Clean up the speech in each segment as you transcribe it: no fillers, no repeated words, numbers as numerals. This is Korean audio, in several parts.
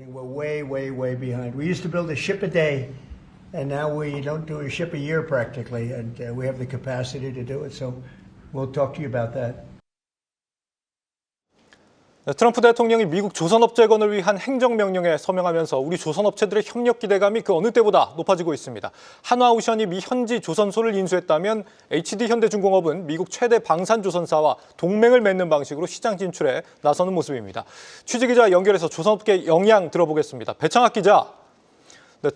We're way, way, way behind. We used to build a ship a day, and now we don't do a ship a year practically, and we have the capacity to do it. So we'll talk to you about that. 트럼프 대통령이 미국 조선업 재건을 위한 행정명령에 서명하면서 우리 조선업체들의 협력 기대감이 그 어느 때보다 높아지고 있습니다. 한화오션이 미 현지 조선소를 인수했다면 HD현대중공업은 미국 최대 방산조선사와 동맹을 맺는 방식으로 시장 진출에 나서는 모습입니다. 취재기자 연결해서 조선업계 영향 들어보겠습니다. 배창학 기자,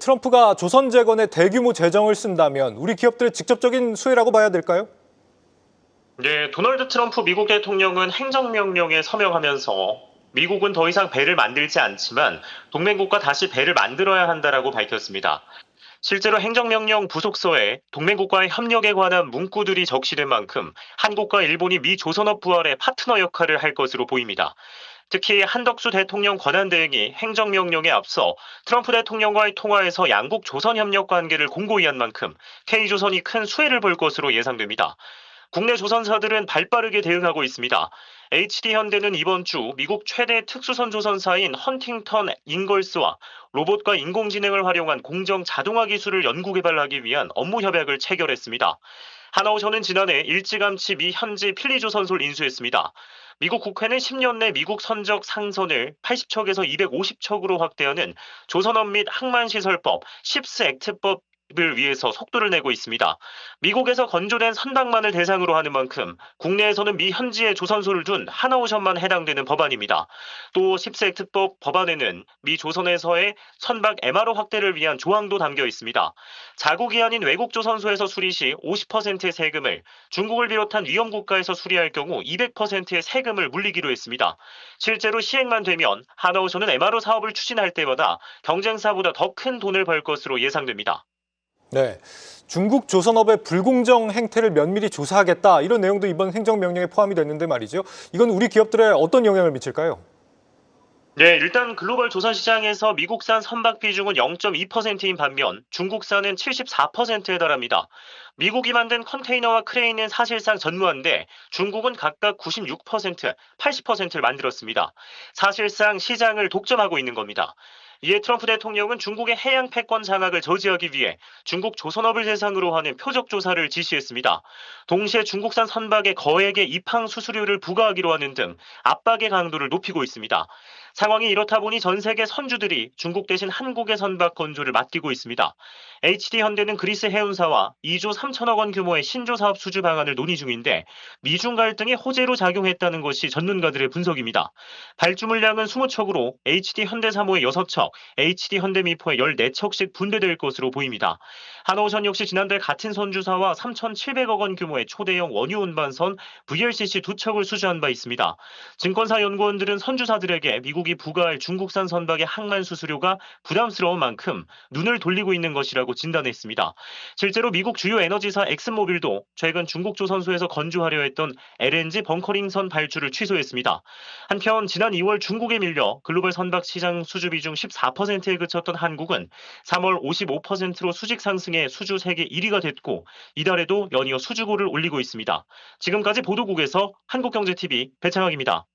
트럼프가 조선 재건에 대규모 재정을 쓴다면 우리 기업들의 직접적인 수혜라고 봐야 될까요? 네, 도널드 트럼프 미국 대통령은 행정명령에 서명하면서 미국은 더 이상 배를 만들지 않지만 동맹국과 다시 배를 만들어야 한다라고 밝혔습니다. 실제로 행정명령 부속서에 동맹국과의 협력에 관한 문구들이 적시된 만큼 한국과 일본이 미 조선업 부활의 파트너 역할을 할 것으로 보입니다. 특히 한덕수 대통령 권한대행이 행정명령에 앞서 트럼프 대통령과의 통화에서 양국 조선협력 관계를 공고히 한 만큼 K조선이 큰 수혜를 볼 것으로 예상됩니다. 국내 조선사들은 발빠르게 대응하고 있습니다. HD현대는 이번 주 미국 최대 특수선 조선사인 헌팅턴 인걸스와 로봇과 인공지능을 활용한 공정 자동화 기술을 연구 개발하기 위한 업무 협약을 체결했습니다. 한화오션은 지난해 일찌감치 미 현지 필리조선소를 인수했습니다. 미국 국회는 10년 내 미국 선적 상선을 80척에서 250척으로 확대하는 조선업 및 항만시설법, 십스 액트법 을 위해서 속도를 내고 있습니다. 미국에서 건조된 선박만을 대상으로 하는 만큼 국내에서는 미 현지에 조선소를 둔 한화오션만 해당되는 법안입니다. 또 십스액트법 법안에는 미 조선에서의 선박 MRO 확대를 위한 조항도 담겨 있습니다. 자국이 아닌 외국 조선소에서 수리 시 50%의 세금을, 중국을 비롯한 위험 국가에서 수리할 경우 200%의 세금을 물리기로 했습니다. 실제로 시행만 되면 한화오션은 MRO 사업을 추진할 때마다 경쟁사보다 더 큰 돈을 벌 것으로 예상됩니다. 네, 중국 조선업의 불공정 행태를 면밀히 조사하겠다, 이런 내용도 이번 행정명령에 포함이 됐는데 말이죠. 이건 우리 기업들에 어떤 영향을 미칠까요? 네, 일단 글로벌 조선 시장에서 미국산 선박 비중은 0.2%인 반면 중국산은 74%에 달합니다. 미국이 만든 컨테이너와 크레인은 사실상 전무한데 중국은 각각 96%, 80%를 만들었습니다. 사실상 시장을 독점하고 있는 겁니다. 이에 트럼프 대통령은 중국의 해양 패권 장악을 저지하기 위해 중국 조선업을 대상으로 하는 표적 조사를 지시했습니다. 동시에 중국산 선박의 거액의 입항 수수료를 부과하기로 하는 등 압박의 강도를 높이고 있습니다. 상황이 이렇다 보니 전 세계 선주들이 중국 대신 한국의 선박 건조를 맡기고 있습니다. HD현대는 그리스 해운사와 2조 3천억 원 규모의 신조 사업 수주 방안을 논의 중인데 미중 갈등이 호재로 작용했다는 것이 전문가들의 분석입니다. 발주 물량은 20척으로 HD현대사모의 6척, HD현대미포의 14척씩 분배될 것으로 보입니다. 한화오션 역시 지난달 같은 선주사와 3,700억 원 규모의 초대형 원유 운반선 VLCC 2척을 수주한 바 있습니다. 증권사 연구원들은 선주사들에게 미국이 부과할 중국산 선박의 항만 수수료가 부담스러운 만큼 눈을 돌리고 있는 것이라고 진단했습니다. 실제로 미국 주요 에너지사 엑슨모빌도 최근 중국 조선소에서 건조하려 했던 LNG 벙커링선 발주를 취소했습니다. 한편 지난 2월 중국에 밀려 글로벌 선박 시장 수주 비중 14%에 그쳤던 한국은 3월 55%로 수직 상승해 수주 세계 1위가 됐고 이달에도 연이어 수주고를 올리고 있습니다. 지금까지 보도국에서 한국경제TV 배창학입니다.